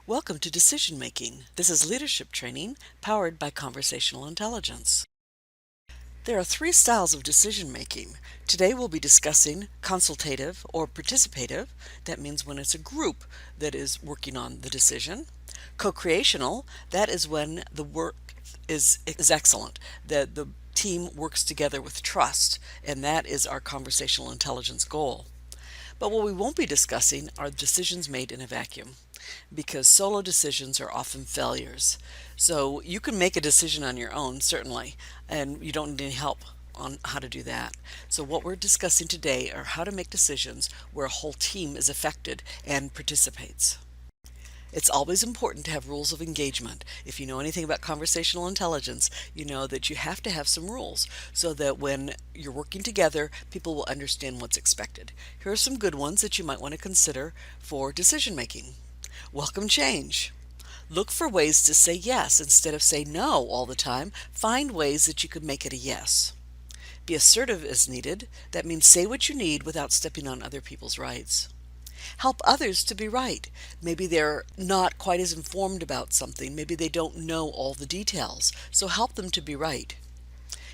Welcome to Decision Making. This is leadership training powered by conversational intelligence. There are three styles of decision making. Today we'll be discussing consultative or participative. That means when it's a group that is working on the decision. Co-creational, that is when the work is excellent. The team works together with trust, and that is our conversational intelligence goal. But what we won't be discussing are decisions made in a vacuum, because solo decisions are often failures. So you can make a decision on your own, certainly, and you don't need any help on how to do that. So what we're discussing today are how to make decisions where a whole team is affected and participates. It's always important to have rules of engagement. If you know anything about conversational intelligence, you know that you have to have some rules so that when you're working together, people will understand what's expected. Here are some good ones that you might want to consider for decision making. Welcome change. Look for ways to say yes instead of say no all the time. Find ways that you could make it a yes. Be assertive as needed. That means say what you need without stepping on other people's rights. Help others to be right. Maybe they're not quite as informed about something. Maybe they don't know all the details. So help them to be right.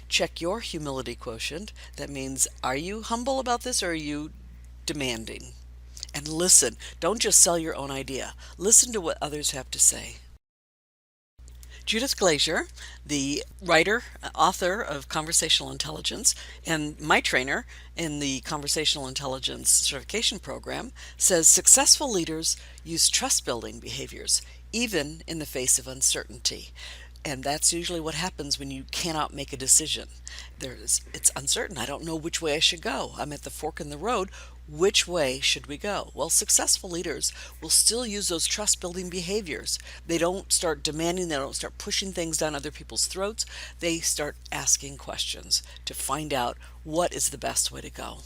Check your humility quotient. That means, are you humble about this or are you demanding? And listen. Don't just sell your own idea. Listen to what others have to say. Judith Glazier, the writer, author of Conversational Intelligence, and my trainer in the Conversational Intelligence Certification Program, says successful leaders use trust-building behaviors, even in the face of uncertainty. And that's usually what happens when you cannot make a decision. It's uncertain. I don't know which way I should go. I'm at the fork in the road. Which way should we go? Well, successful leaders will still use those trust-building behaviors. They don't start demanding, they don't start pushing things down other people's throats. They start asking questions to find out what is the best way to go.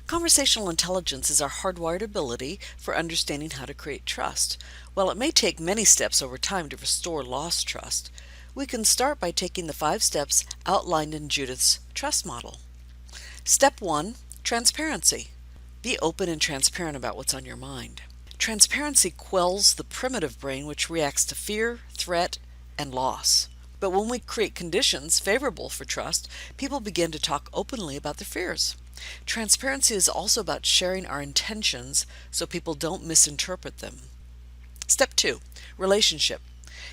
Conversational intelligence is our hardwired ability for understanding how to create trust. While it may take many steps over time to restore lost trust, we can start by taking the 5 steps outlined in Judith's trust model. Step 1, transparency. Be open and transparent about what's on your mind. Transparency quells the primitive brain, which reacts to fear, threat, and loss. But when we create conditions favorable for trust, people begin to talk openly about their fears. Transparency is also about sharing our intentions so people don't misinterpret them. Step 2, relationship.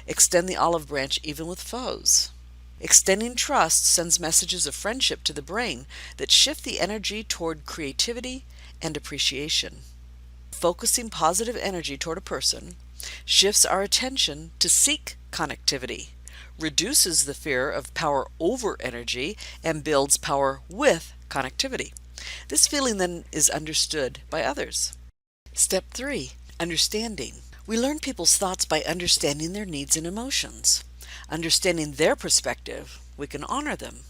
Extend the olive branch even with foes. Extending trust sends messages of friendship to the brain that shift the energy toward creativity and appreciation. Focusing positive energy toward a person shifts our attention to seek connectivity, reduces the fear of power over energy, and builds power with connectivity. This feeling then is understood by others. Step 3, understanding. We learn people's thoughts by understanding their needs and emotions. Understanding their perspective, we can honor them.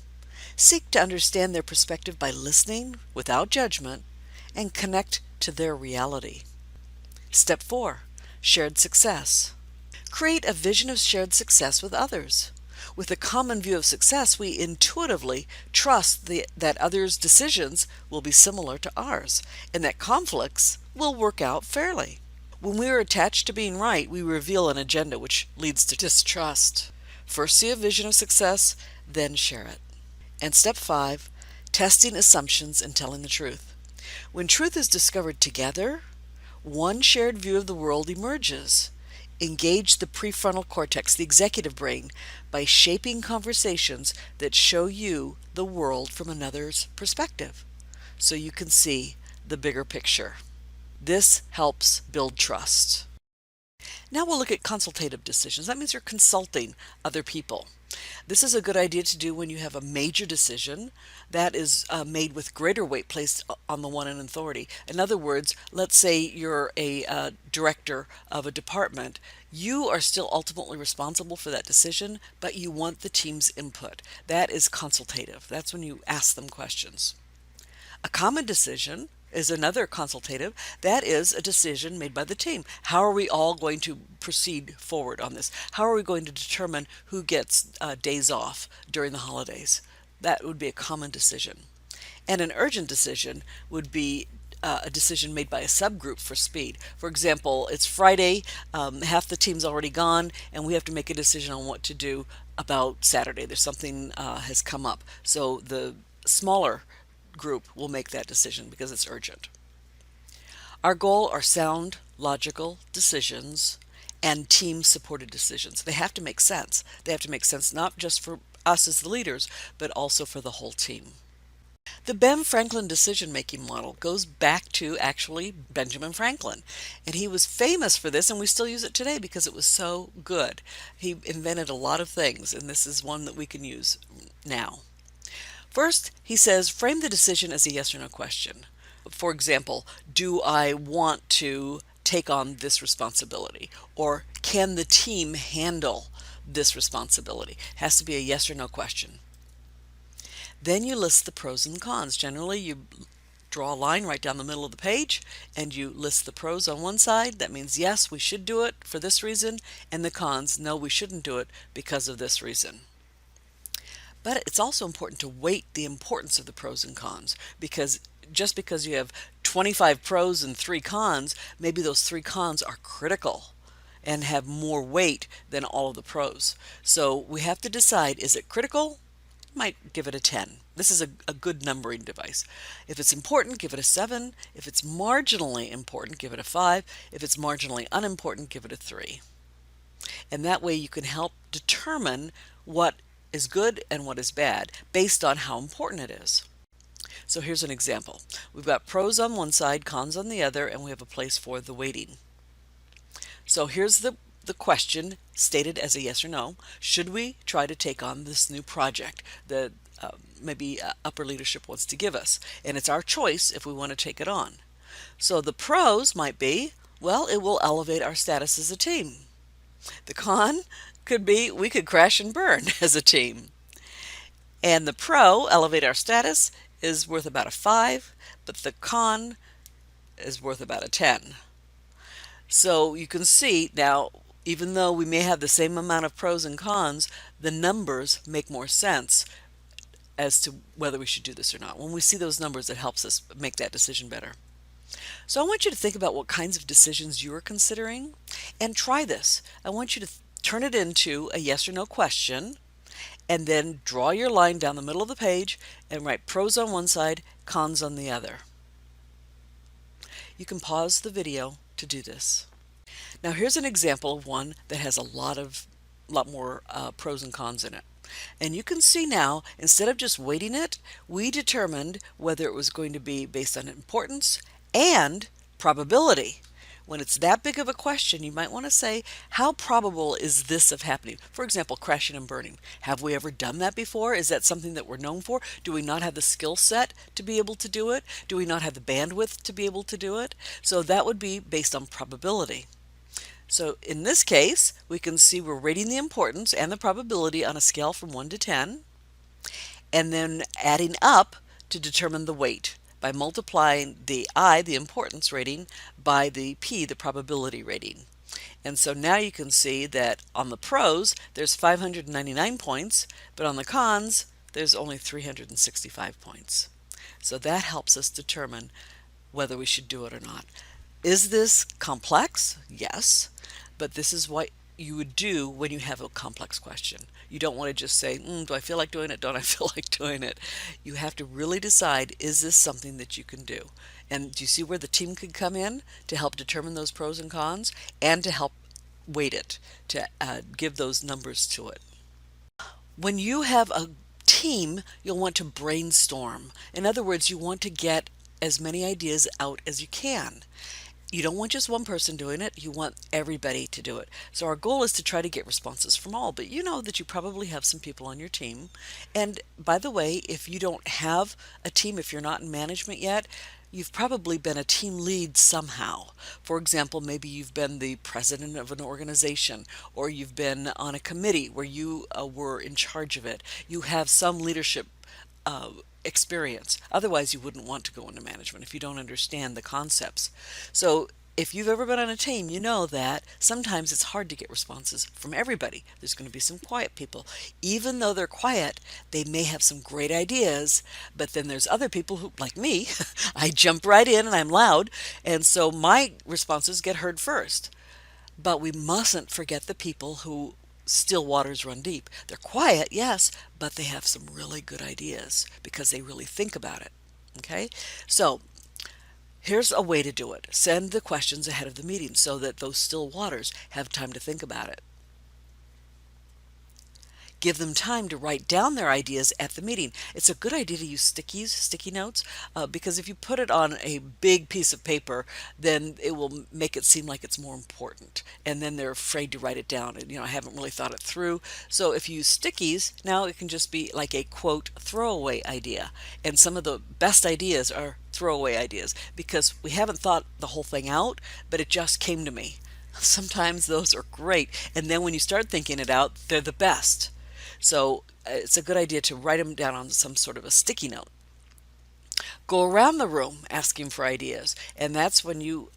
Seek to understand their perspective by listening without judgment and connect to their reality. Step 4, shared success. Create a vision of shared success with others. With a common view of success, we intuitively trust that others' decisions will be similar to ours, and that conflicts will work out fairly. When we are attached to being right, we reveal an agenda which leads to distrust. First see a vision of success, then share it. And step 5, testing assumptions and telling the truth. When truth is discovered together, one shared view of the world emerges. Engage the prefrontal cortex, the executive brain, by shaping conversations that show you the world from another's perspective, so you can see the bigger picture. This helps build trust. Now we'll look at consultative decisions. That means you're consulting other people. This is a good idea to do when you have a major decision that is made with greater weight placed on the one in authority. In other words, let's say you're a director of a department. You are still ultimately responsible for that decision, but you want the team's input. That is consultative. That's when you ask them questions. A common decision is another consultative. That is a decision made by the team. How are we all going to proceed forward on this? How are we going to determine who gets days off during the holidays? That would be a common decision. And an urgent decision would be a decision made by a subgroup for speed. For example, it's Friday, half the team's already gone, and we have to make a decision on what to do about Saturday. There's something has come up. So the smaller group will make that decision because it's urgent. Our goal are sound, logical decisions and team supported decisions. They have to make sense. They have to make sense not just for us as the leaders, but also for the whole team. The Ben Franklin decision-making model goes back to actually Benjamin Franklin. And he was famous for this, and we still use it today because it was so good. He invented a lot of things, and this is one that we can use now. First, he says, frame the decision as a yes or no question. For example, do I want to take on this responsibility? Or can the team handle this responsibility? It has to be a yes or no question. Then you list the pros and cons. Generally, you draw a line right down the middle of the page and you list the pros on one side. That means, yes, we should do it for this reason. And the cons, no, we shouldn't do it because of this reason. But it's also important to weight the importance of the pros and cons, because just because you have 25 pros and 3 cons, maybe those 3 cons are critical and have more weight than all of the pros. So we have to decide, is it critical? Might give it a 10. This is a good numbering device. If it's important, give it a 7. If it's marginally important, give it a 5. If it's marginally unimportant, give it a 3. And that way you can help determine what is good and what is bad based on how important it is. So here's an example. We've got pros on one side, cons on the other, and we have a place for the weighting. So here's the question stated as a yes or no. Should we try to take on this new project that maybe upper leadership wants to give us? And it's our choice if we want to take it on. So the pros might be, well, it will elevate our status as a team. The con could be we could crash and burn as a team. And the pro, elevate our status, is worth about a 5, but the con is worth about a 10. So you can see now, even though we may have the same amount of pros and cons, the numbers make more sense as to whether we should do this or not. When we see those numbers, it helps us make that decision better. So I want you to think about what kinds of decisions you are considering and try this. I want you to turn it into a yes or no question and then draw your line down the middle of the page and write pros on one side, cons on the other. You can pause the video to do this. Now here's an example of one that has a lot more pros and cons in it. And you can see now, instead of just weighting it, we determined whether it was going to be based on importance and probability. When it's that big of a question, you might want to say, how probable is this of happening? For example, crashing and burning. Have we ever done that before? Is that something that we're known for? Do we not have the skill set to be able to do it? Do we not have the bandwidth to be able to do it? So that would be based on probability. So in this case, we can see we're rating the importance and the probability on a scale from 1 to 10, and then adding up to determine the weight by multiplying the I, the importance rating, by the P, the probability rating. And so now you can see that on the pros, there's 599 points, but on the cons, there's only 365 points. So that helps us determine whether we should do it or not. Is this complex? Yes, but this is what you would do when you have a complex question. You don't want to just say, do I feel like doing it? Don't I feel like doing it? You have to really decide, is this something that you can do? And do you see where the team could come in to help determine those pros and cons and to help weight it, to give those numbers to it? When you have a team, you'll want to brainstorm. In other words, you want to get as many ideas out as you can. You don't want just one person doing it, you want everybody to do it. So our goal is to try to get responses from all, but you know that you probably have some people on your team. And by the way, if you don't have a team, if you're not in management yet, you've probably been a team lead somehow. For example, maybe you've been the president of an organization, or you've been on a committee where you were in charge of it. You have some leadership experience. Otherwise, you wouldn't want to go into management if you don't understand the concepts. So If you've ever been on a team, you know that sometimes it's hard to get responses from everybody. There's going to be some quiet people. Even though they're quiet, they may have some great ideas, but then there's other people who, like me, I jump right in and I'm loud, and so my responses get heard first. But we mustn't forget the people who still waters run deep. They're quiet, yes, but they have some really good ideas because they really think about it. Okay? So here's a way to do it. Send the questions ahead of the meeting so that those still waters have time to think about it. Give them time to write down their ideas at the meeting. It's a good idea to use sticky notes, because if you put it on a big piece of paper, then it will make it seem like it's more important. And then they're afraid to write it down. And, I haven't really thought it through. So if you use stickies, now it can just be like a quote throwaway idea. And some of the best ideas are throwaway ideas because we haven't thought the whole thing out, but it just came to me. Sometimes those are great. And then when you start thinking it out, they're the best. So it's a good idea to write them down on some sort of a sticky note. Go around the room asking for ideas, and that's when you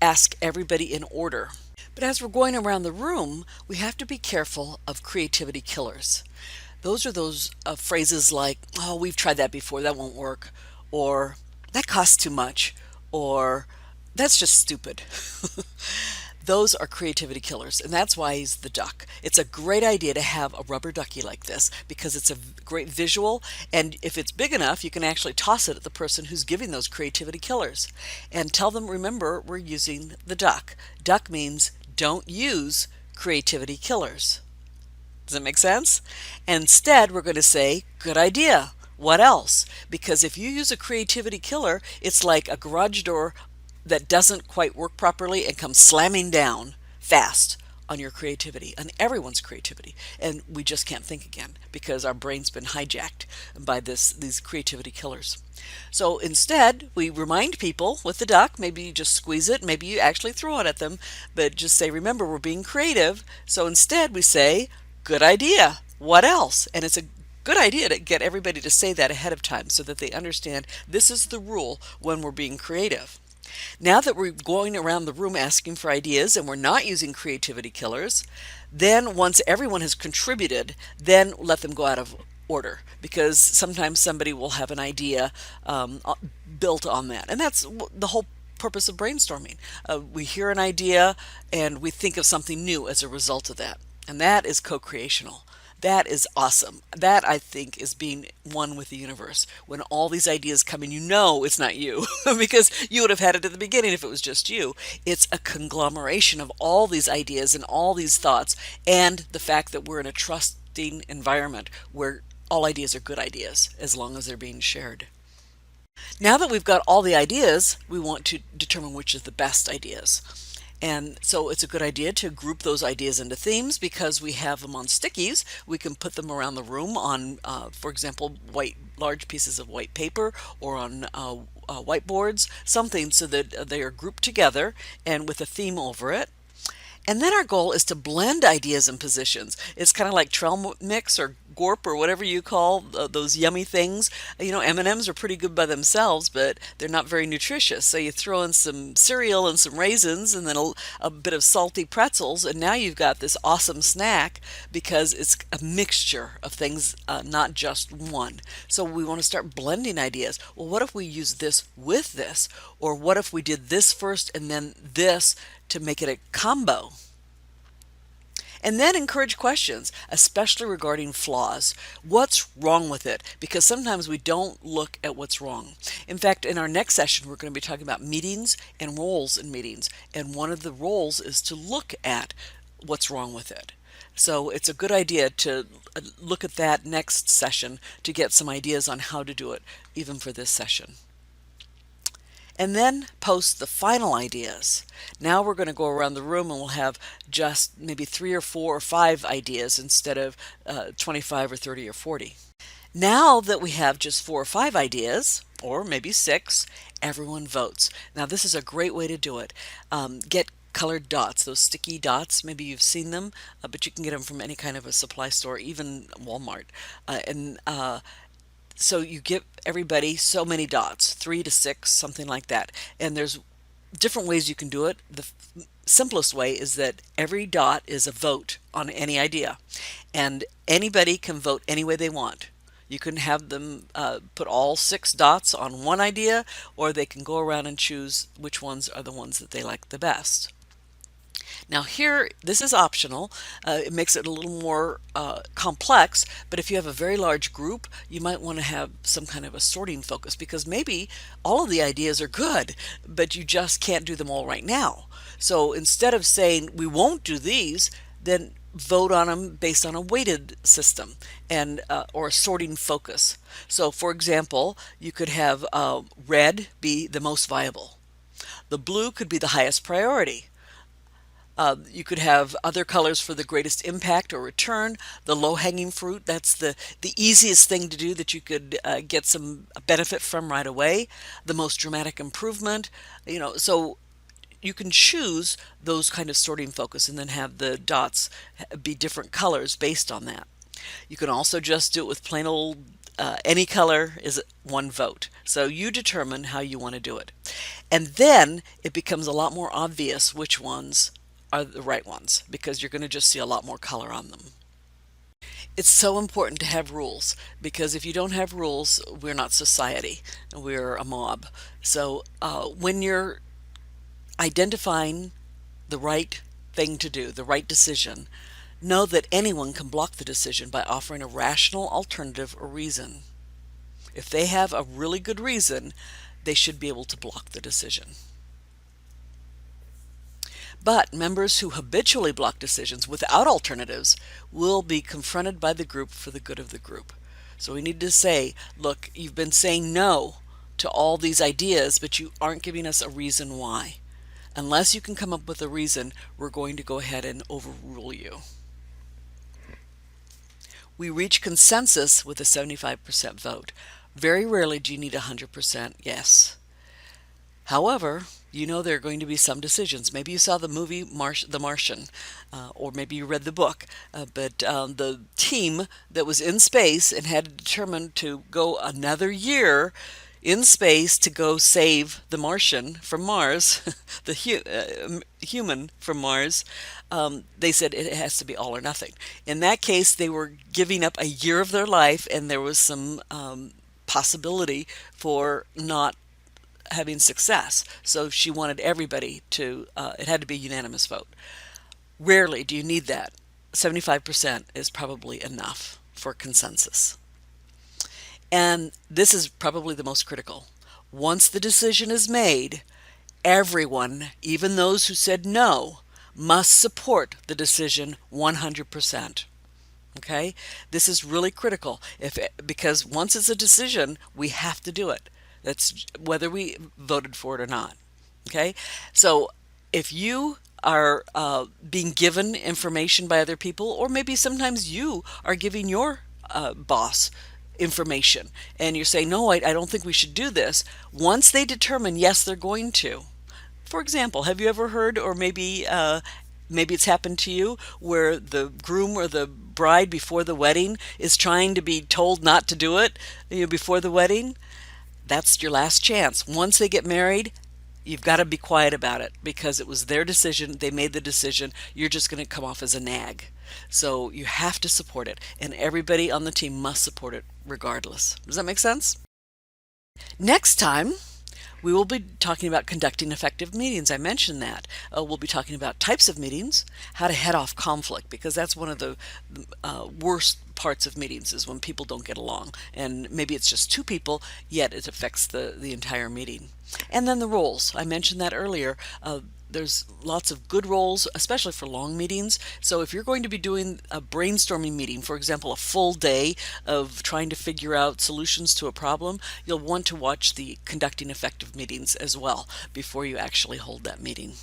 ask everybody in order. But as we're going around the room, we have to be careful of creativity killers. Those are those phrases like, oh, we've tried that before, that won't work, or that costs too much, or that's just stupid. Those are creativity killers, and that's why he's the duck. It's a great idea to have a rubber ducky like this because it's a great visual, and if it's big enough, you can actually toss it at the person who's giving those creativity killers and tell them, remember, we're using the duck. Duck means don't use creativity killers. Does that make sense? Instead, we're going to say, good idea. What else? Because if you use a creativity killer, it's like a garage door that doesn't quite work properly and comes slamming down fast on your creativity, on everyone's creativity. And we just can't think again because our brain's been hijacked by these creativity killers. So instead, we remind people with the duck, maybe you just squeeze it, maybe you actually throw it at them, but just say, remember, we're being creative. So instead, we say, good idea. What else? And it's a good idea to get everybody to say that ahead of time so that they understand this is the rule when we're being creative. Now that we're going around the room asking for ideas and we're not using creativity killers, then once everyone has contributed, then let them go out of order because sometimes somebody will have an idea built on that. And that's the whole purpose of brainstorming. We hear an idea and we think of something new as a result of that. And that is co-creational. That is awesome. That, I think, is being one with the universe. When all these ideas come in, it's not you because you would have had it at the beginning if it was just you. It's a conglomeration of all these ideas and all these thoughts and the fact that we're in a trusting environment where all ideas are good ideas as long as they're being shared. Now that we've got all the ideas, we want to determine which is the best ideas. And so it's a good idea to group those ideas into themes because we have them on stickies. We can put them around the room on, for example, large pieces of white paper or on whiteboards, something so that they are grouped together and with a theme over it. And then our goal is to blend ideas and positions. It's kind of like trail mix or gorp or whatever you call those yummy things. M&Ms are pretty good by themselves, but they're not very nutritious. So you throw in some cereal and some raisins and then a bit of salty pretzels, and now you've got this awesome snack because it's a mixture of things, not just one. So we want to start blending ideas. Well, what if we use this with this? Or what if we did this first and then this to make it a combo? And then encourage questions, especially regarding flaws. What's wrong with it? Because sometimes we don't look at what's wrong. In fact, in our next session, we're going to be talking about meetings and roles in meetings. And one of the roles is to look at what's wrong with it. So it's a good idea to look at that next session to get some ideas on how to do it, even for this session. And then post the final ideas. Now we're going to go around the room and we'll have just maybe 3 or 4 or 5 ideas instead of 25 or 30 or 40. Now that we have just 4 or 5 ideas, or maybe 6, everyone votes. Now this is a great way to do it. Get colored dots, those sticky dots. Maybe you've seen them, but you can get them from any kind of a supply store, even Walmart. So you give everybody so many dots, 3 to 6, something like that. And there's different ways you can do it. The simplest way is that every dot is a vote on any idea, and anybody can vote any way they want. You can have them put all 6 dots on one idea, or they can go around and choose which ones are the ones that they like the best. Now here, this is optional. It makes it a little more complex, but if you have a very large group, you might want to have some kind of a sorting focus, because maybe all of the ideas are good, but you just can't do them all right now. So instead of saying we won't do these, then vote on them based on a weighted system, and or a sorting focus. So for example, you could have red be the most viable. The blue could be the highest priority. You could have other colors for the greatest impact or return. The low-hanging fruit, that's the easiest thing to do that you could get some benefit from right away. The most dramatic improvement, so you can choose those kind of sorting focus and then have the dots be different colors based on that. You can also just do it with plain old any color is one vote. So you determine how you want to do it. And then it becomes a lot more obvious which ones are the right ones, because you're going to just see a lot more color on them. It's so important to have rules, because if you don't have rules, we're not society, we're a mob. So when you're identifying the right thing to do, the right decision, know that anyone can block the decision by offering a rational alternative or reason. If they have a really good reason, they should be able to block the decision. But members who habitually block decisions without alternatives will be confronted by the group for the good of the group. So we need to say, look, you've been saying no to all these ideas, but you aren't giving us a reason why. Unless you can come up with a reason, we're going to go ahead and overrule you. We reach consensus with a 75% vote. Very rarely do you need 100% yes. However, there are going to be some decisions. Maybe you saw the movie The Martian, or maybe you read the book, but the team that was in space and had to determine to go another year in space to go save the Martian from Mars, the human from Mars, they said it has to be all or nothing. In that case, they were giving up a year of their life, and there was some possibility for not having success. So she wanted everybody to, it had to be a unanimous vote. Rarely do you need that. 75% is probably enough for consensus. And this is probably the most critical. Once the decision is made, everyone, even those who said no, must support the decision 100%. Okay? This is really critical, because once it's a decision, we have to do it. That's whether we voted for it or not. Okay? So if you are being given information by other people, or maybe sometimes you are giving your boss information, and you're saying, no, I don't think we should do this. Once they determine, yes, they're going to. For example, have you ever heard, or maybe it's happened to you, where the groom or the bride before the wedding is trying to be told not to do it before the wedding? That's your last chance. Once they get married, you've got to be quiet about it, because it was their decision. They made the decision. You're just going to come off as a nag. So you have to support it, and everybody on the team must support it regardless. Does that make sense? Next time, we will be talking about conducting effective meetings. I mentioned that. We'll be talking about types of meetings, how to head off conflict, because that's one of the worst parts of meetings, is when people don't get along. And maybe it's just 2 people, yet it affects the entire meeting. And then the roles. I mentioned that earlier. There's lots of good roles, especially for long meetings. So if you're going to be doing a brainstorming meeting, for example, a full day of trying to figure out solutions to a problem, you'll want to watch the conducting effective meetings as well before you actually hold that meeting.